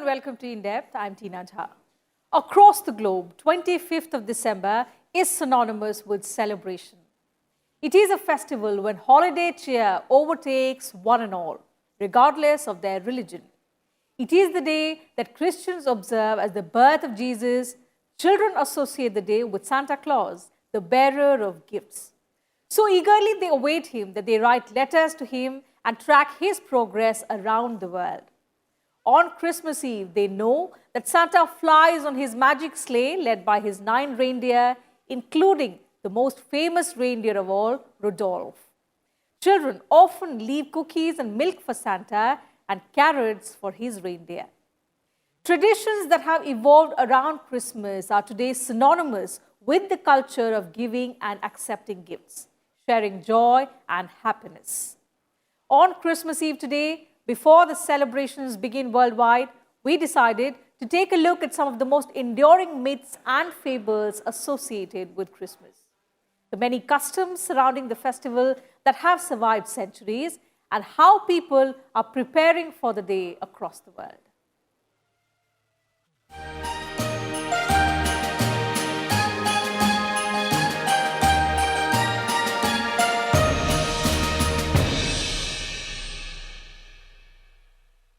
and welcome to In Depth. I'm Tina Jha. Across the globe, 25th of December is synonymous with celebration. It is a festival when holiday cheer overtakes one and all, regardless of their religion. It is the day that Christians observe as the birth of Jesus. Children associate the day with Santa Claus, the bearer of gifts. So eagerly they await him that they write letters to him and track his progress around the world. On Christmas Eve, they know that Santa flies on his magic sleigh led by his 9 reindeer, including the most famous reindeer of all, Rudolph. Children often leave cookies and milk for Santa and carrots for his reindeer. Traditions that have evolved around Christmas are today synonymous with the culture of giving and accepting gifts, sharing joy and happiness. On Christmas Eve today, before the celebrations begin worldwide, we decided to take a look at some of the most enduring myths and fables associated with Christmas. The many customs surrounding the festival that have survived centuries and how people are preparing for the day across the world.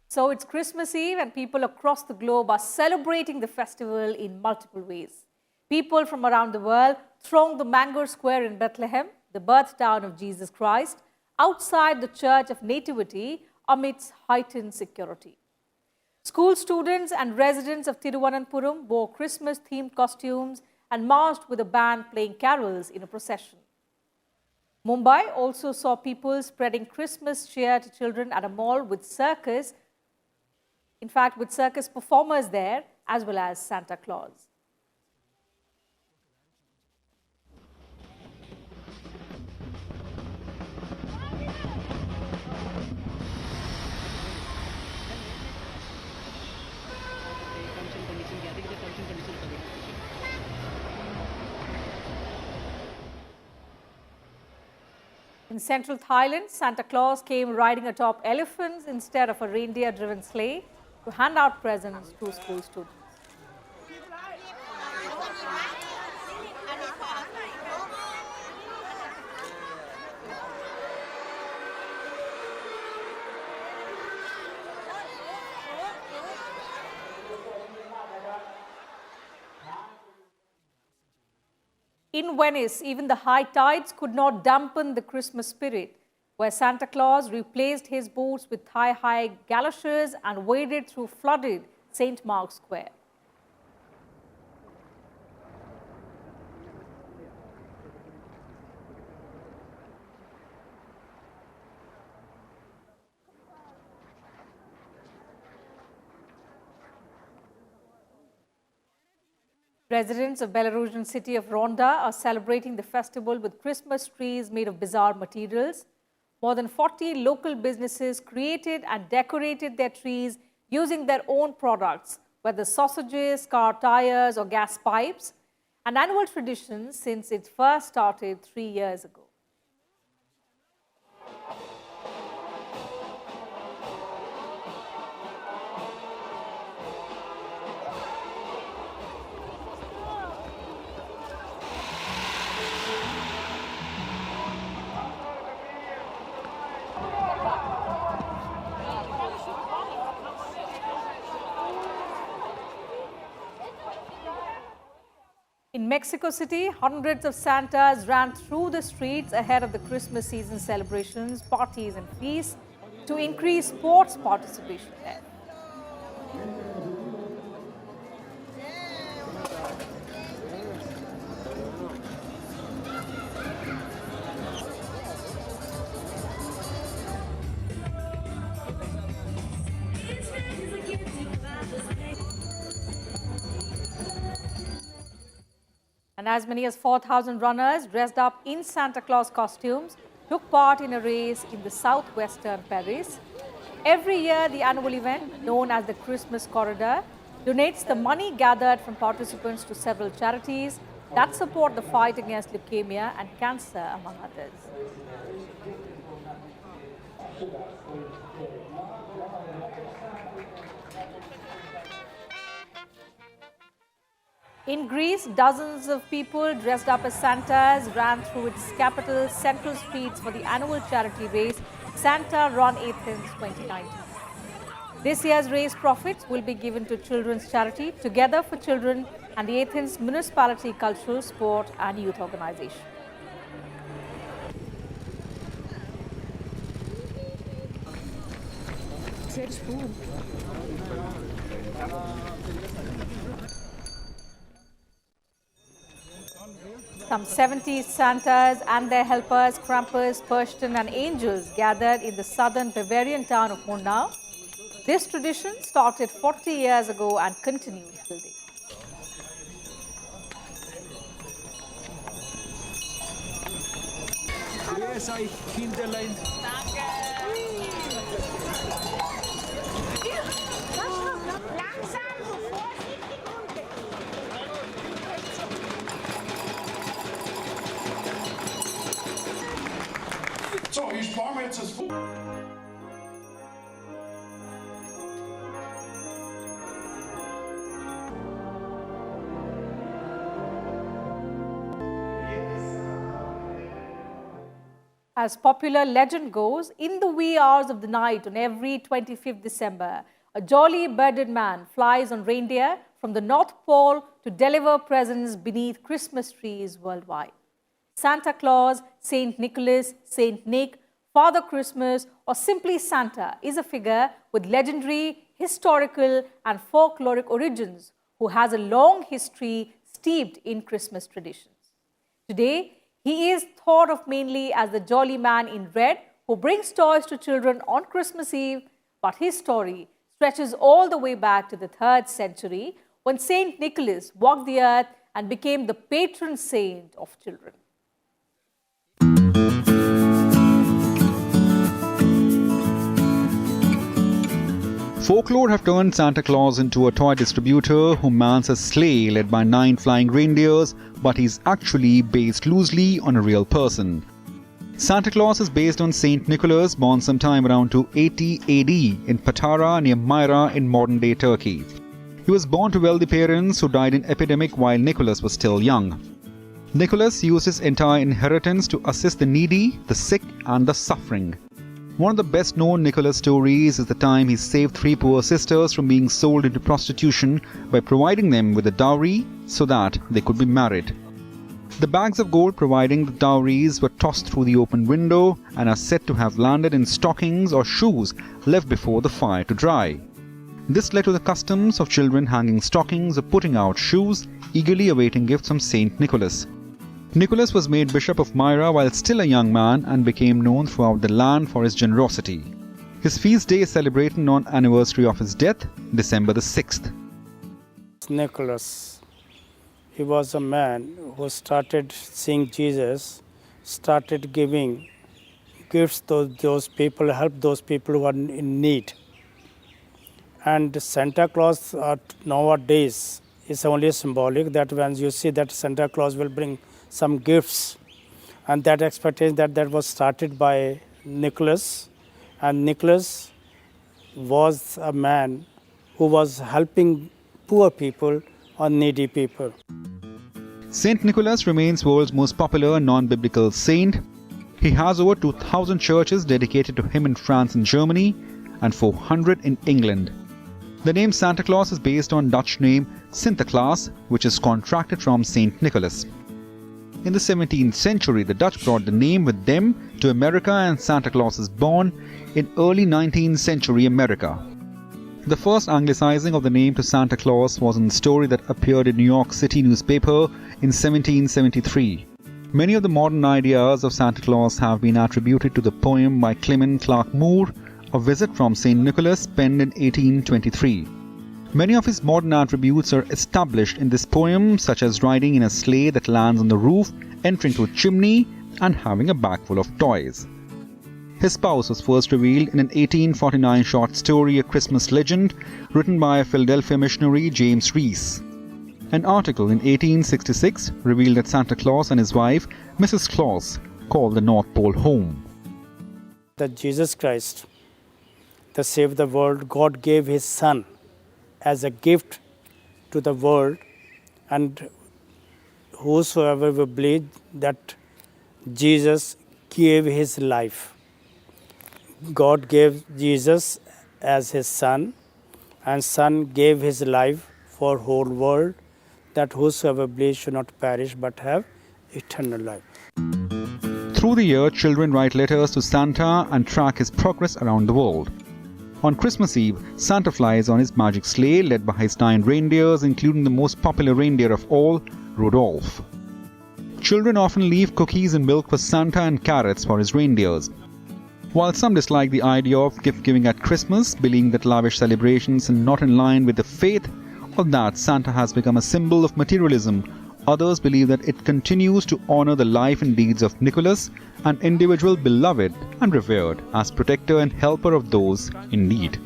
So it's Christmas Eve and people across the globe are celebrating the festival in multiple ways. People from around the world throng the Mango Square in Bethlehem, the birth town of Jesus Christ, outside the Church of Nativity amidst heightened security. School students and residents of Thiruvananthapuram wore Christmas-themed costumes and marched with a band playing carols in a procession. Mumbai also saw people spreading Christmas cheer to children at a mall with circus performers there, as well as Santa Claus. In central Thailand, Santa Claus came riding atop elephants instead of a reindeer-driven sleigh to hand out presents to school students. In Venice, even the high tides could not dampen the Christmas spirit, where Santa Claus replaced his boots with thigh-high galoshes and waded through flooded St. Mark's Square. Residents of Belarusian city of Ronda are celebrating the festival with Christmas trees made of bizarre materials. More than 40 local businesses created and decorated their trees using their own products, whether sausages, car tires, or gas pipes, an annual tradition since it first started 3 years ago. In Mexico City, hundreds of Santas ran through the streets ahead of the Christmas season celebrations, parties and feasts to increase sports participation there. And as many as 4,000 runners dressed up in Santa Claus costumes took part in a race in the southwestern Paris. Every year, the annual event, known as the Christmas Corridor, donates the money gathered from participants to several charities that support the fight against leukemia and cancer, among others. In Greece, dozens of people dressed up as Santas ran through its capital central streets for the annual charity race Santa Run Athens 2019. This year's race profits will be given to children's charity Together for Children and the Athens Municipality Cultural, Sport and Youth Organization. Some 70 Santas and their helpers, Krampus, Pershton and angels gathered in the southern Bavarian town of Murnau. This tradition started 40 years ago and continues till date. Grüß euch, Kinderlein. So, ich spare mir jetzt das Buch. As popular legend goes, in the wee hours of the night on every 25th December, a jolly bearded man flies on reindeer from the North Pole to deliver presents beneath Christmas trees worldwide. Santa Claus, Saint Nicholas, Saint Nick, Father Christmas, or simply Santa is a figure with legendary, historical, and folkloric origins who has a long history steeped in Christmas traditions. Today, he is thought of mainly as the jolly man in red who brings toys to children on Christmas Eve, but his story stretches all the way back to the 3rd century when Saint Nicholas walked the earth and became the patron saint of children. Folklore have turned Santa Claus into a toy distributor who mans a sleigh led by 9 flying reindeers, but he's actually based loosely on a real person. Santa Claus is based on Saint Nicholas, born sometime around 280 AD in Patara near Myra in modern-day Turkey. He was born to wealthy parents who died in epidemic while Nicholas was still young. Nicholas used his entire inheritance to assist the needy, the sick and the suffering. One of the best-known Nicholas stories is the time he saved 3 poor sisters from being sold into prostitution by providing them with a dowry so that they could be married. The bags of gold providing the dowries were tossed through the open window and are said to have landed in stockings or shoes left before the fire to dry. This led to the customs of children hanging stockings or putting out shoes, eagerly awaiting gifts from Saint Nicholas. Nicholas was made Bishop of Myra while still a young man and became known throughout the land for his generosity. His feast day is celebrated on anniversary of his death, December the 6th. Nicholas, he was a man who started seeing Jesus, started giving gifts to those people, help those people who are in need. And Santa Claus nowadays is only symbolic that when you see that Santa Claus will bring some gifts, and that expectation that was started by Nicholas, and Nicholas was a man who was helping poor people or needy people. Saint Nicholas remains world's most popular non-biblical saint. He has over 2,000 churches dedicated to him in France and Germany and 400 in England. The name Santa Claus is based on Dutch name Sinterklaas, which is contracted from Saint Nicholas. In the 17th century, the Dutch brought the name with them to America and Santa Claus is born in early 19th century America. The first anglicizing of the name to Santa Claus was in a story that appeared in New York City newspaper in 1773. Many of the modern ideas of Santa Claus have been attributed to the poem by Clement Clarke Moore, A Visit from St. Nicholas, penned in 1823. Many of his modern attributes are established in this poem, such as riding in a sleigh that lands on the roof, entering through a chimney, and having a bag full of toys. His spouse was first revealed in an 1849 short story, A Christmas Legend, written by Philadelphia missionary James Reese. An article in 1866 revealed that Santa Claus and his wife, Mrs. Claus, called the North Pole home. That Jesus Christ, to save the world, God gave his Son as a gift to the world, and whosoever will believe that Jesus gave his life. God gave Jesus as his son, and son gave his life for whole world, that whosoever believes should not perish but have eternal life. Through the year, children write letters to Santa and track his progress around the world. On Christmas Eve, Santa flies on his magic sleigh led by his 9 reindeers, including the most popular reindeer of all, Rudolph. Children often leave cookies and milk for Santa and carrots for his reindeers. While some dislike the idea of gift-giving at Christmas, believing that lavish celebrations are not in line with the faith, or that Santa has become a symbol of materialism, others believe that it continues to honor the life and deeds of Nicholas, an individual beloved and revered as protector and helper of those in need.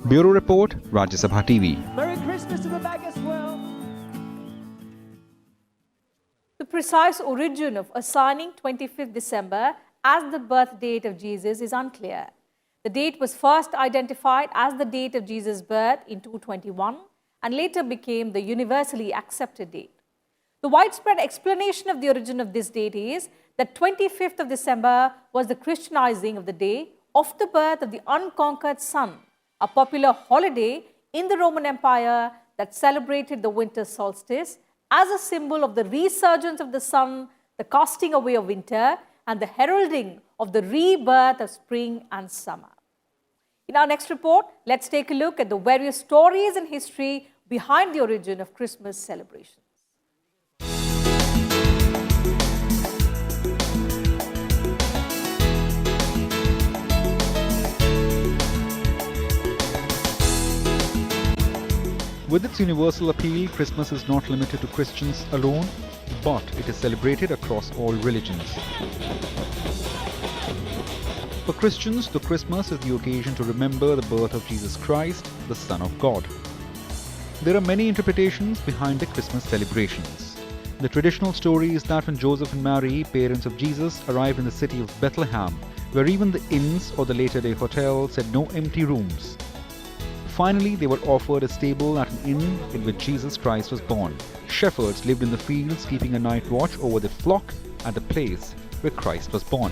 Bureau Report, Rajya Sabha TV. Merry Christmas to the bag as well. The precise origin of assigning 25th December as the birth date of Jesus is unclear. The date was first identified as the date of Jesus' birth in 221 and later became the universally accepted date. The widespread explanation of the origin of this date is that 25th of December was the Christianizing of the day of the birth of the unconquered sun, a popular holiday in the Roman Empire that celebrated the winter solstice as a symbol of the resurgence of the sun, the casting away of winter, and the heralding of the rebirth of spring and summer. In our next report, let's take a look at the various stories and history behind the origin of Christmas celebrations. With its universal appeal, Christmas is not limited to Christians alone, but it is celebrated across all religions. For Christians, the Christmas is the occasion to remember the birth of Jesus Christ, the Son of God. There are many interpretations behind the Christmas celebrations. The traditional story is that when Joseph and Mary, parents of Jesus, arrived in the city of Bethlehem, where even the inns or the later-day hotels had no empty rooms, finally, they were offered a stable at an inn in which Jesus Christ was born. Shepherds lived in the fields, keeping a night watch over their flock at the place where Christ was born.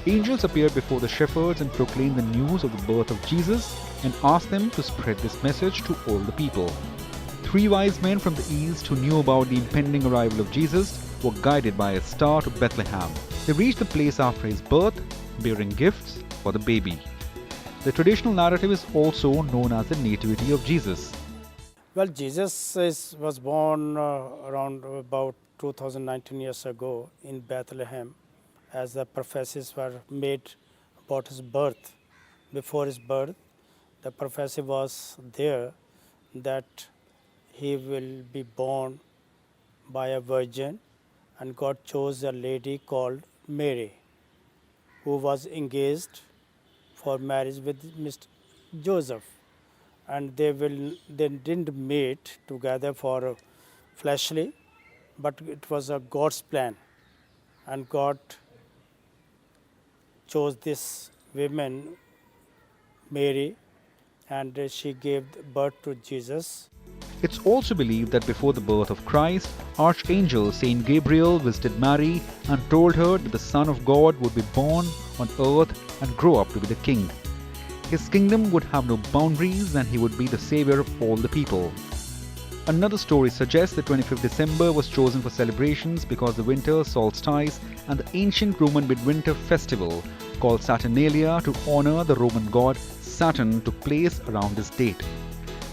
Angels appeared before the shepherds and proclaimed the news of the birth of Jesus and asked them to spread this message to all the people. 3 wise men from the east who knew about the impending arrival of Jesus were guided by a star to Bethlehem. They reached the place after his birth, bearing gifts for the baby. The traditional narrative is also known as the Nativity of Jesus. Well, Jesus was born around about 2019 years ago in Bethlehem, as the prophecies were made about his birth. Before his birth, the prophecy was there that he will be born by a virgin, and God chose a lady called Mary, who was engaged for marriage with Mr. Joseph, and they didn't meet together for fleshly, but it was a God's plan, and God chose this woman, Mary, and she gave birth to Jesus. It's also believed that before the birth of Christ, Archangel Saint Gabriel visited Mary and told her that the Son of God would be born on earth and grow up to be the king. His kingdom would have no boundaries and he would be the savior of all the people. Another story suggests that 25th December was chosen for celebrations because the winter solstice and the ancient Roman midwinter festival called Saturnalia to honor the Roman god Saturn took place around this date.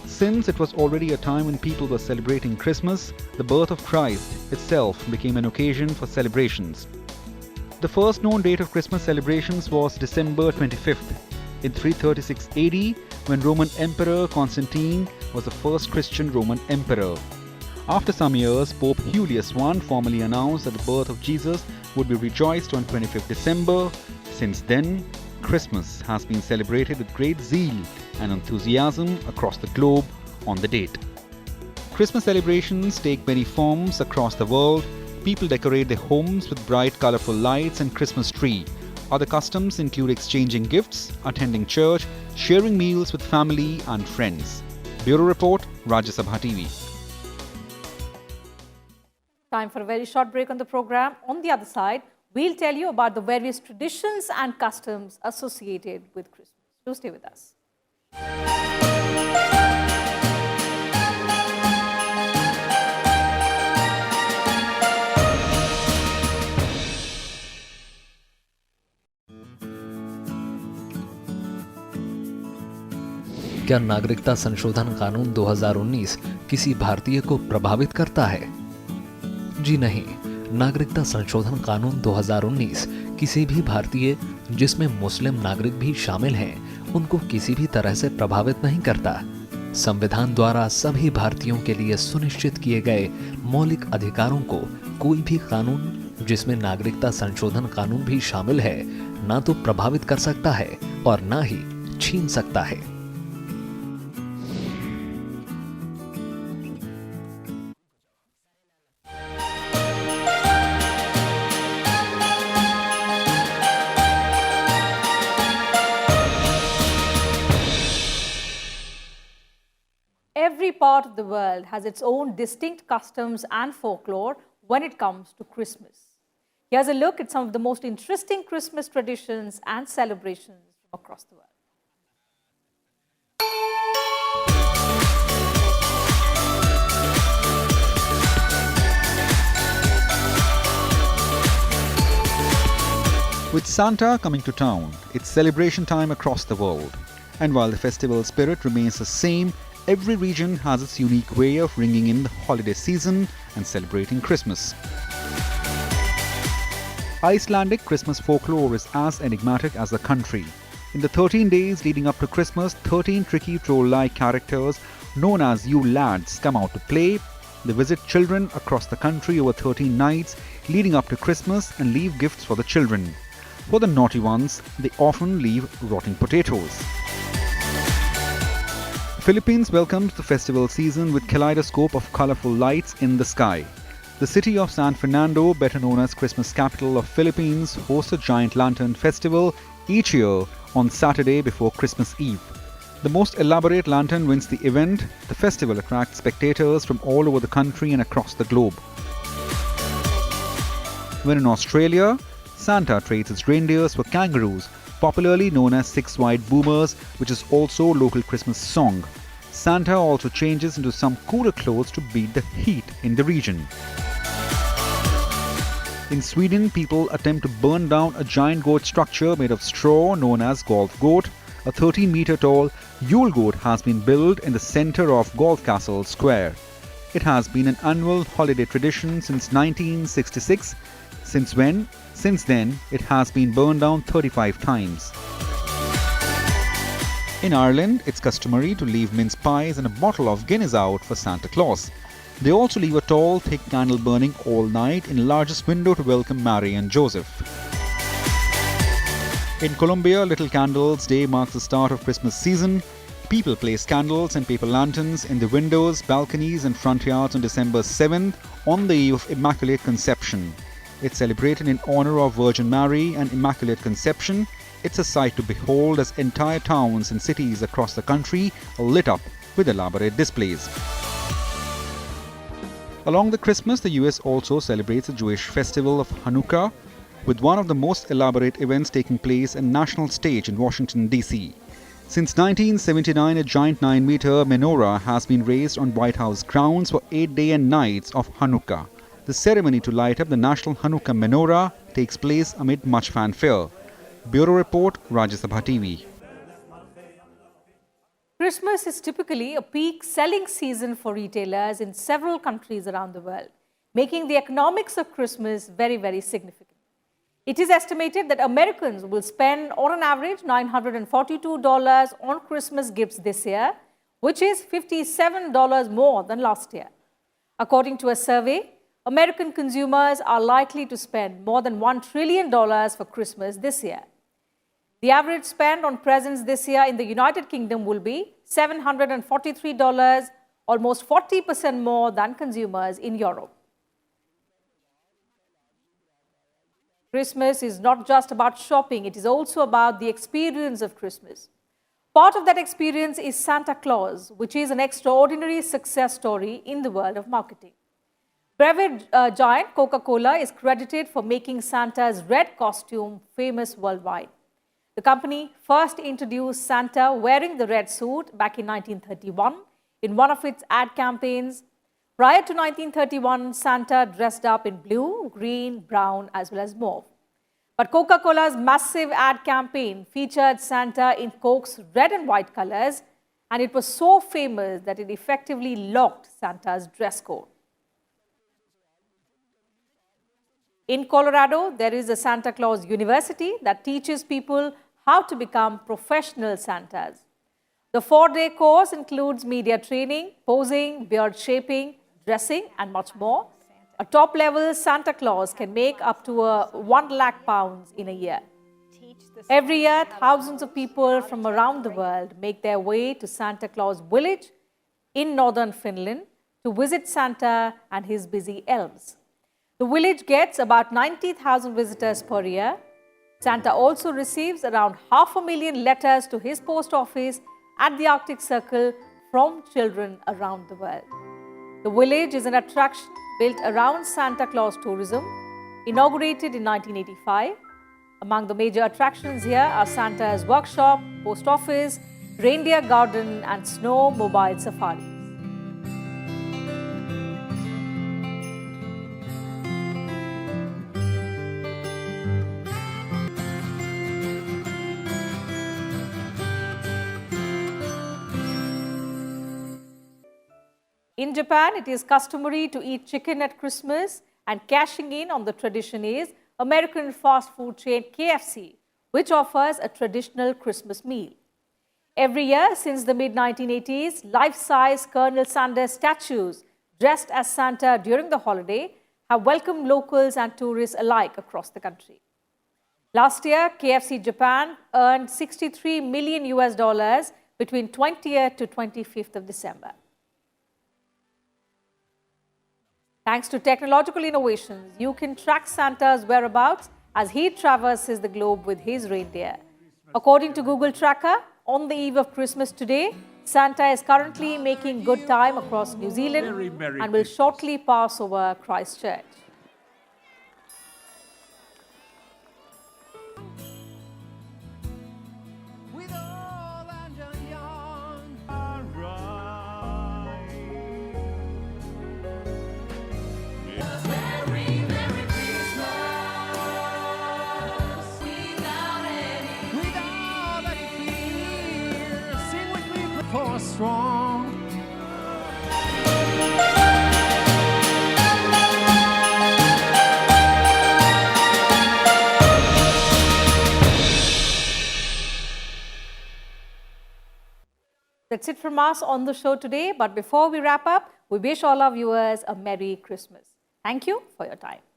Since it was already a time when people were celebrating Christmas, the birth of Christ itself became an occasion for celebrations. The first known date of Christmas celebrations was December 25th, in 336 AD, when Roman Emperor Constantine was the first Christian Roman emperor. After some years, Pope Julius I formally announced that the birth of Jesus would be rejoiced on 25th December. Since then, Christmas has been celebrated with great zeal and enthusiasm across the globe on the date. Christmas celebrations take many forms across the world. People decorate their homes with bright, colorful lights and Christmas tree. Other customs include exchanging gifts, attending church, sharing meals with family and friends. Bureau Report, Rajya Sabha TV. Time for a very short break on the program. On the other side, we'll tell you about the various traditions and customs associated with Christmas. Do stay with us. क्या नागरिकता संशोधन कानून 2019 किसी भारतीय को प्रभावित करता है? जी नहीं, नागरिकता संशोधन कानून 2019 किसी भी भारतीय, जिसमें मुस्लिम नागरिक भी शामिल हैं, उनको किसी भी तरह से प्रभावित नहीं करता। संविधान द्वारा सभी भारतीयों के लिए सुनिश्चित किए गए मौलिक अधिकारों को कोई भी कानून, जिसमें नागरिकता संशोधन कानून भी शामिल है, ना तो प्रभावित कर सकता है और ना ही छीन सकता है। Every part of the world has its own distinct customs and folklore when it comes to Christmas. Here's a look at some of the most interesting Christmas traditions and celebrations from across the world. With Santa coming to town, it's celebration time across the world. And while the festival spirit remains the same, every region has its unique way of ringing in the holiday season and celebrating Christmas. Icelandic Christmas folklore is as enigmatic as the country. In the 13 days leading up to Christmas, 13 tricky troll-like characters known as Yule Lads come out to play. They visit children across the country over 13 nights leading up to Christmas and leave gifts for the children. For the naughty ones, they often leave rotting potatoes. The Philippines welcomes the festival season with kaleidoscope of colorful lights in the sky. The city of San Fernando, better known as Christmas capital of Philippines, hosts a giant lantern festival each year on Saturday before Christmas Eve. The most elaborate lantern wins the event. The festival attracts spectators from all over the country and across the globe. When in Australia, Santa trades its reindeers for kangaroos, popularly known as six-white boomers, which is also a local Christmas song. Santa also changes into some cooler clothes to beat the heat in the region. In Sweden, people attempt to burn down a giant goat structure made of straw known as Golf Goat. A 13-meter-tall Yule goat has been built in the center of Golf Castle Square. It has been an annual holiday tradition since 1966. Since then, it has been burned down 35 times. In Ireland, it's customary to leave mince pies and a bottle of Guinness out for Santa Claus. They also leave a tall, thick candle burning all night in the largest window to welcome Mary and Joseph. In Colombia, Little Candles Day marks the start of Christmas season. People place candles and paper lanterns in the windows, balconies and front yards on December 7th on the eve of Immaculate Conception. It's celebrated in honor of Virgin Mary and Immaculate Conception. It's a sight to behold as entire towns and cities across the country are lit up with elaborate displays. Along with Christmas, the US also celebrates the Jewish festival of Hanukkah, with one of the most elaborate events taking place on national stage in Washington, D.C. Since 1979, a giant 9-meter menorah has been raised on White House grounds for 8 days and nights of Hanukkah. The ceremony to light up the national Hanukkah menorah takes place amid much fanfare. Bureau Report, Rajya Sabha TV. Christmas is typically a peak selling season for retailers in several countries around the world, making the economics of Christmas very, very significant. It is estimated that Americans will spend on an average $942 on Christmas gifts this year, which is $57 more than last year. According to a survey, American consumers are likely to spend more than $1 trillion for Christmas this year. The average spend on presents this year in the United Kingdom will be $743, almost 40% more than consumers in Europe. Christmas is not just about shopping, it is also about the experience of Christmas. Part of that experience is Santa Claus, which is an extraordinary success story in the world of marketing. Beverage giant Coca-Cola is credited for making Santa's red costume famous worldwide. The company first introduced Santa wearing the red suit back in 1931 in one of its ad campaigns. Prior to 1931, Santa dressed up in blue, green, brown, as well as mauve. But Coca-Cola's massive ad campaign featured Santa in Coke's red and white colors, and it was so famous that it effectively locked Santa's dress code. In Colorado, there is a Santa Claus University that teaches people how to become professional Santas. The 4-day course includes media training, posing, beard shaping, dressing, and much more. A top-level Santa Claus can make up to £1 lakh in a year. Every year, thousands of people from around the world make their way to Santa Claus Village in northern Finland to visit Santa and his busy elves. The village gets about 90,000 visitors per year. Santa also receives around 500,000 letters to his post office at the Arctic Circle from children around the world. The village is an attraction built around Santa Claus tourism, inaugurated in 1985. Among the major attractions here are Santa's workshop, post office, reindeer garden, and snow mobile safaris. In Japan, it is customary to eat chicken at Christmas, and cashing in on the tradition is American fast food chain KFC, which offers a traditional Christmas meal. Every year since the mid-1980s, life-size Colonel Sanders statues dressed as Santa during the holiday have welcomed locals and tourists alike across the country. Last year, KFC Japan earned $63 million between 20th to 25th of December. Thanks to technological innovations, you can track Santa's whereabouts as he traverses the globe with his reindeer. According to Google Tracker, on the eve of Christmas today, Santa is currently making good time across New Zealand and will shortly pass over Christchurch. Strong. That's it from us on the show today. But before we wrap up, we wish all our viewers a Merry Christmas. Thank you for your time.